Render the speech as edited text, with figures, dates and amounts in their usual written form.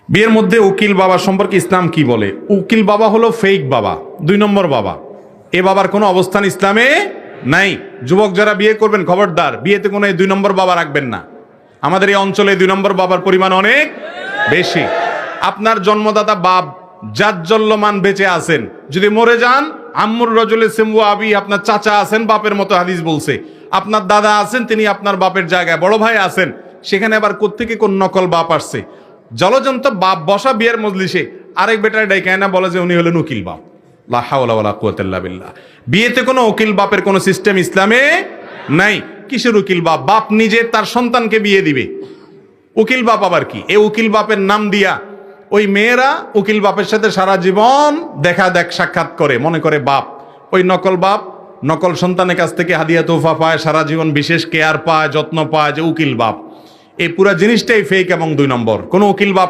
বিয়ের মধ্যে উকিল বাবা সম্পর্কে ইসলাম কি বলে? উকিল বাবা হলো ফেক বাবা, 2 নম্বর বাবা। এ বাবার কোনো অবস্থান ইসলামে নাই। যুবক যারা বিয়ে করবেন, খবরদার, বিয়েতে কোনো 2 নম্বর বাবা রাখবেন না। আমাদের এই অঞ্চলে 2 নম্বর বাবার পরিমাণ অনেক বেশি। আপনার জন্মদাতা বাপ জাজ্জল্যমান বেঁচে আছেন, যদি মরে যান, আম্মুর রজুলে সিমু আবি, আপনার চাচা আছেন বাপের মতো, হাদিস বলছে। আপনার দাদা আছেন, তিনি আপনার বাপের জায়গায়। বড় ভাই আছেন, সেখানে আবার কোত্থেকে কোন নকল বাপ আসছে? জলজন্ত বাপ বসা বিয়ের মজলিসে আরেক বেটার ডাইকায় না বলে যে উনি হলেন উকিল বাপ। লা হাওলা ওয়ালা কুওয়াতা ইল্লা বিল্লাহ। বিয়েতে কোনো উকিল বাপের কোনো সিস্টেম ইসলামে নাই। কিসের উকিল বাপ? বাপ নিজে তার সন্তানকে বিয়ে দিবে, উকিল বাপ আবার কি? এই উকিল বাপের নাম দিয়া ওই মেয়েরা উকিল বাপের সাথে সারা জীবন দেখা সাক্ষাৎ করে, মনে করে বাপ। ওই নকল বাপ নকল সন্তানের কাছ থেকে হাদিয়া তোফা পায়, সারা জীবন বিশেষ কেয়ার পায়, যত্ন পায়, যে উকিল বাপ। এই পুরা জিনিসটাই ফেক এবং 2 নম্বর। কোনো উকিল বাপ